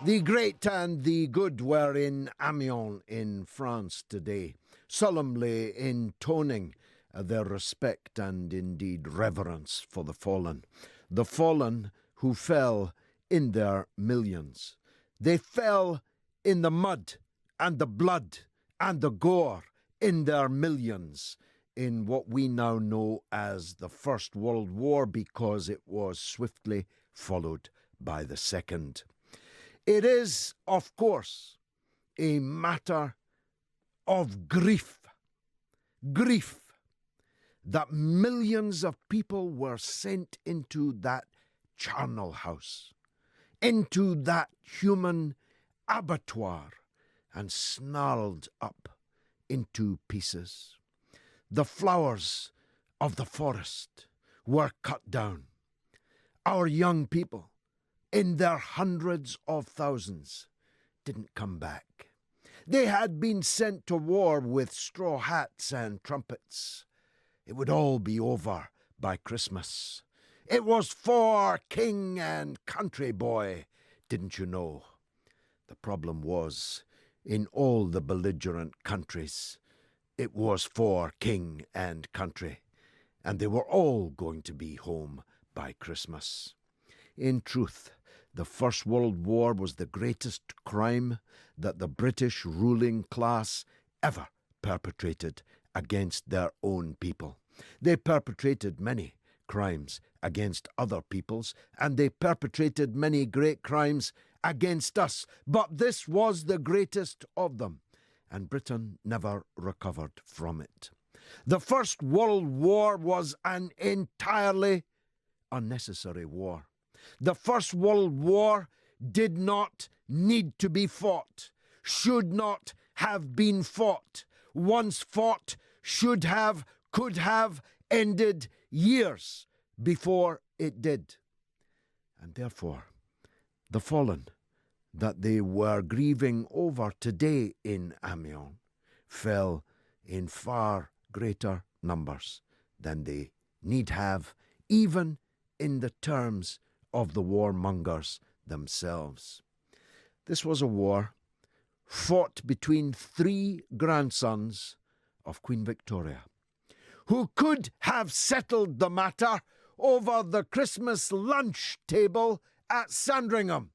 The great and the good were in Amiens in France today, solemnly intoning their respect and indeed reverence for the fallen who fell in their millions. They fell in the mud and the blood and the gore in their millions in what we now know as the First World War, because it was swiftly followed by the Second. It is, of course, a matter of grief that millions of people were sent into that charnel house, into that human abattoir, and snarled up into pieces. The flowers of the forest were cut down. Our young people, in their hundreds of thousands, didn't come back. They had been sent to war with straw hats and trumpets. It would all be over by Christmas. It was for king and country, boy, didn't you know? The problem was, in all the belligerent countries, it was for king and country, and they were all going to be home by Christmas. In truth, the First World War was the greatest crime that the British ruling class ever perpetrated against their own people. They perpetrated many crimes against other peoples, and they perpetrated many great crimes against us, but this was the greatest of them, and Britain never recovered from it. The First World War was an entirely unnecessary war. The First World War did not need to be fought, should not have been fought. Once fought, should have, could have ended years before it did. And therefore, the fallen that they were grieving over today in Amiens fell in far greater numbers than they need have, even in the terms of the warmongers themselves. This was a war fought between three grandsons of Queen Victoria, who could have settled the matter over the Christmas lunch table at Sandringham,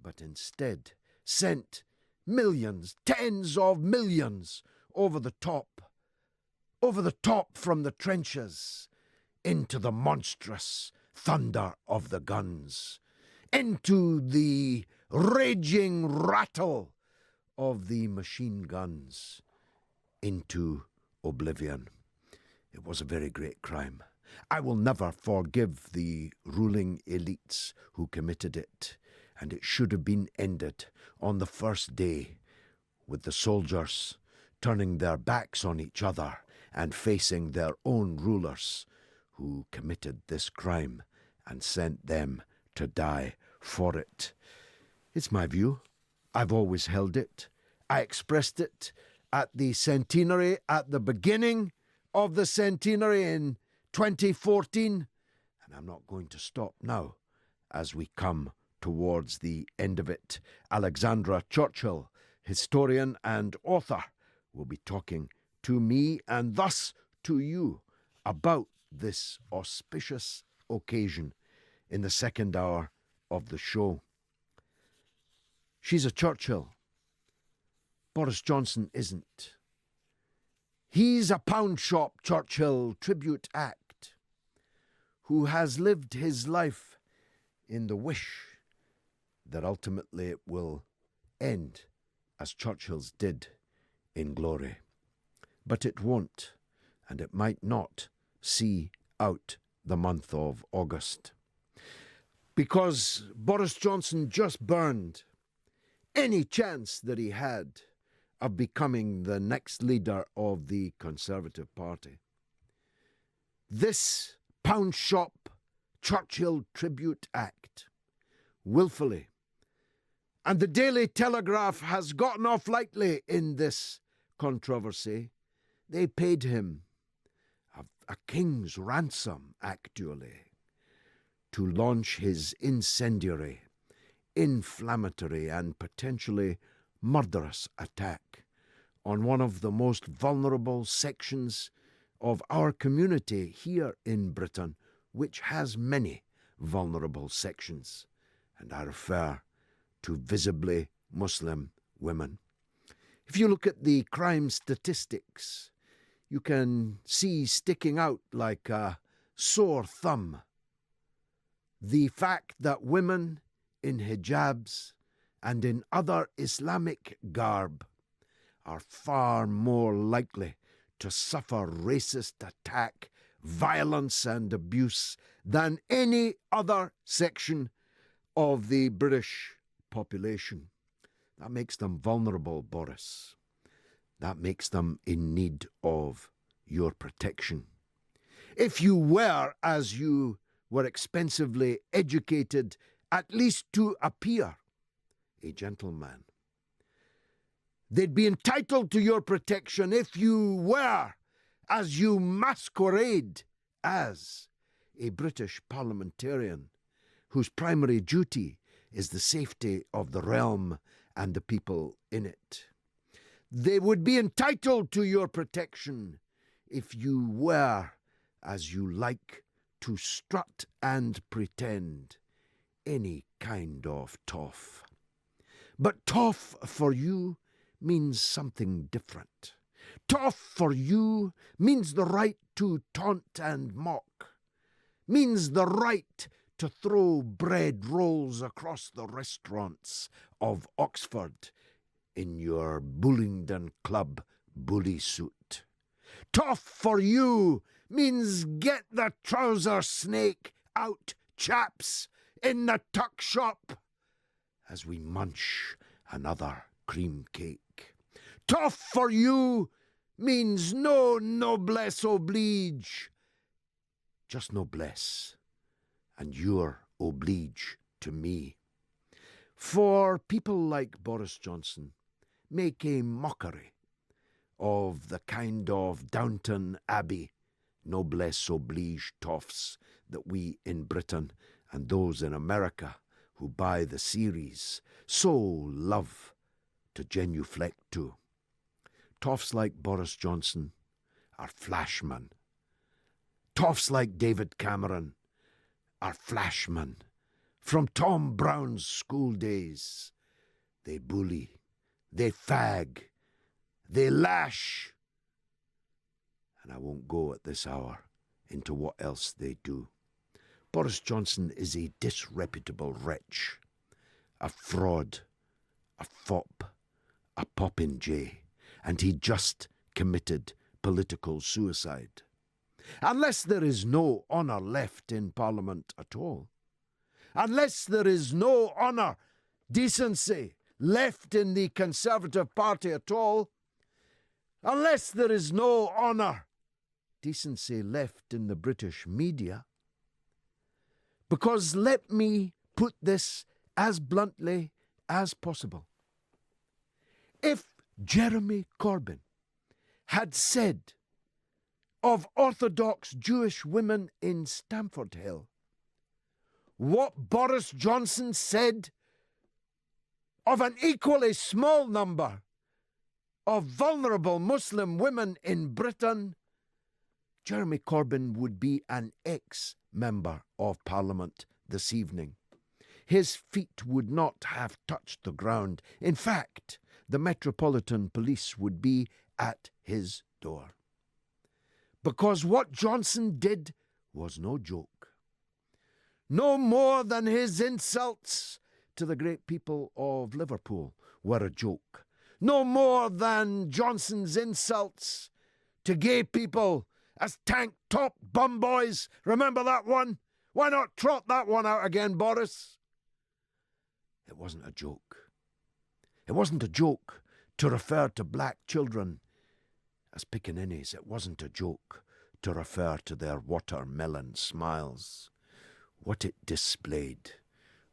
but instead sent millions, tens of millions, over the top from the trenches into the monstrous thunder of the guns, into the raging rattle of the machine guns, into oblivion. It was a very great crime. I will never forgive the ruling elites who committed it, and it should have been ended on the first day, with the soldiers turning their backs on each other and facing their own rulers who committed this crime and sent them to die for it. It's my view. I've always held it. I expressed it at the centenary, at the beginning of the centenary in 2014, and I'm not going to stop now as we come towards the end of it. Alexandra Churchill, historian and author, will be talking to me and thus to you about this auspicious occasion in the second hour of the show. She's a Churchill. Boris Johnson isn't. He's a pound shop Churchill tribute act who has lived his life in the wish that ultimately it will end as Churchill's did, in glory. But it won't, and it might not see out the month of August. Because Boris Johnson just burned any chance that he had of becoming the next leader of the Conservative Party. This pound shop Churchill Tribute Act, willfully, and the Daily Telegraph has gotten off lightly in this controversy. They paid him a king's ransom, actually, to launch his incendiary inflammatory and potentially murderous attack on one of the most vulnerable sections of our community here in Britain, which has many vulnerable sections, and I refer to visibly Muslim women. If you look at the crime statistics, you can see sticking out like a sore thumb the fact that women in hijabs and in other Islamic garb are far more likely to suffer racist attack, violence and abuse than any other section of the British population. That makes them vulnerable, Boris. That makes them in need of your protection. If you were, as you were expensively educated, at least to appear a gentleman, they'd be entitled to your protection if you were, as you masquerade as, a British parliamentarian whose primary duty is the safety of the realm and the people in it. They would be entitled to your protection if you were, as you like, to strut and pretend any kind of toff. But toff for you means something different. Toff for you means the right to taunt and mock, means the right to throw bread rolls across the restaurants of Oxford in your Bullingdon Club bully suit. Toff for you means get the trouser snake out, chaps, in the tuck shop, as we munch another cream cake. Toff for you means no noblesse oblige, just noblesse, and your oblige to me. For people like Boris Johnson make a mockery of the kind of Downton Abbey noblesse oblige toffs that we in Britain and those in America who buy the series so love to genuflect to. Toffs like Boris Johnson are flashmen. Toffs like David Cameron are flashmen. From Tom Brown's school days, they bully, they fag, they lash. And I won't go at this hour into what else they do. Boris Johnson is a disreputable wretch, a fraud, a fop, a popinjay, and he just committed political suicide. Unless there is no honour left in Parliament at all, unless there is no honour, decency left in the Conservative Party at all, unless there is no honour, decency left in the British media, because let me put this as bluntly as possible. If Jeremy Corbyn had said of Orthodox Jewish women in Stamford Hill what Boris Johnson said of an equally small number of vulnerable Muslim women in Britain, Jeremy Corbyn would be an ex-member of Parliament this evening. His feet would not have touched the ground. In fact, the Metropolitan Police would be at his door. Because what Johnson did was no joke. No more than his insults to the great people of Liverpool were a joke. No more than Johnson's insults to gay people as tank-top bum boys. Remember that one? Why not trot that one out again, Boris? It wasn't a joke. It wasn't a joke to refer to black children as pickaninnies. It wasn't a joke to refer to their watermelon smiles. What it displayed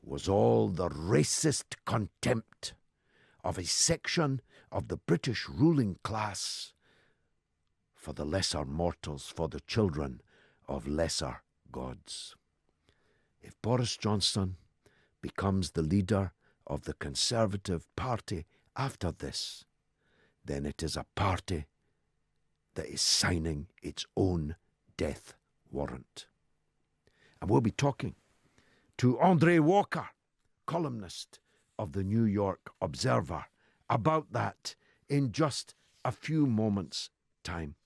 was all the racist contempt of a section of the British ruling class for the lesser mortals, for the children of lesser gods. If Boris Johnson becomes the leader of the Conservative Party after this, then it is a party that is signing its own death warrant. And we'll be talking to Andre Walker, columnist of the New York Observer, about that in just a few moments' time.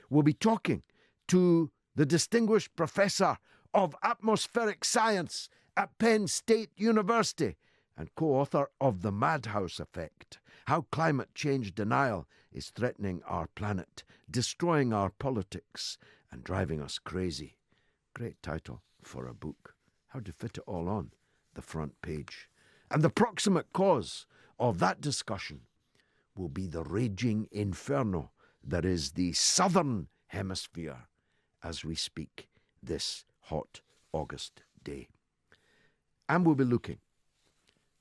We'll be talking to the distinguished professor of atmospheric science at Penn State University and co-author of The Madhouse Effect, How Climate Change Denial is Threatening Our Planet, Destroying Our Politics, and Driving Us Crazy. Great title for a book. How to fit it all on the front page. And the proximate cause of that discussion will be the raging inferno that is the southern hemisphere as we speak this hot August day. And we'll be looking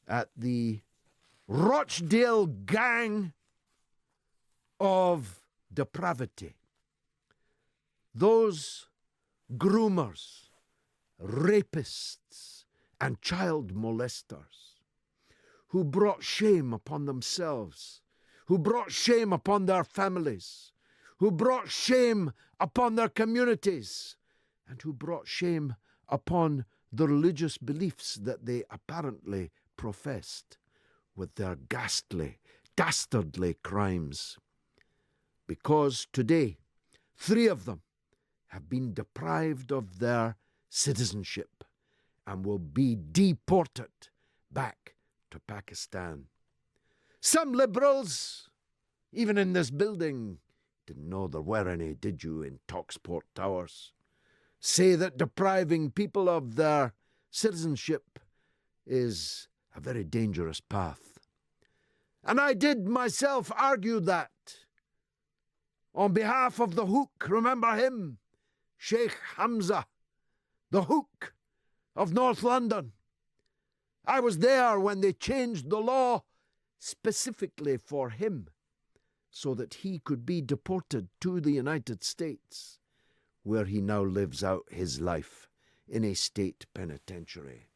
at the Rochdale gang of depravity. Those groomers, rapists, and child molesters who brought shame upon themselves, who brought shame upon their families, who brought shame upon their communities, and who brought shame upon the religious beliefs that they apparently professed with their ghastly, dastardly crimes. Because today, 3 of them have been deprived of their citizenship and will be deported back to Pakistan. Some liberals, even in this building, didn't know there were any, did you, in Talksport Towers, say that depriving people of their citizenship is a very dangerous path. And I did myself argue that on behalf of the Hook, remember him, Sheikh Hamza, the Hook of North London. I was there when they changed the law specifically for him so that he could be deported to the United States, where he now lives out his life in a state penitentiary.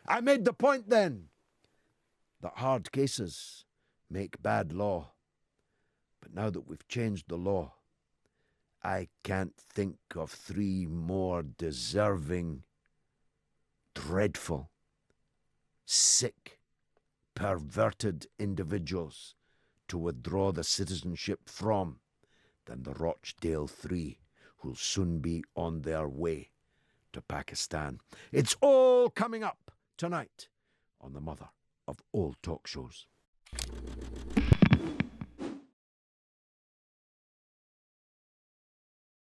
I made the point then that hard cases make bad law. But now that we've changed the law, I can't think of 3 more deserving, dreadful, sick, perverted individuals to withdraw the citizenship from than the Rochdale 3, who'll soon be on their way to Pakistan. It's all coming up tonight on the mother of all talk shows.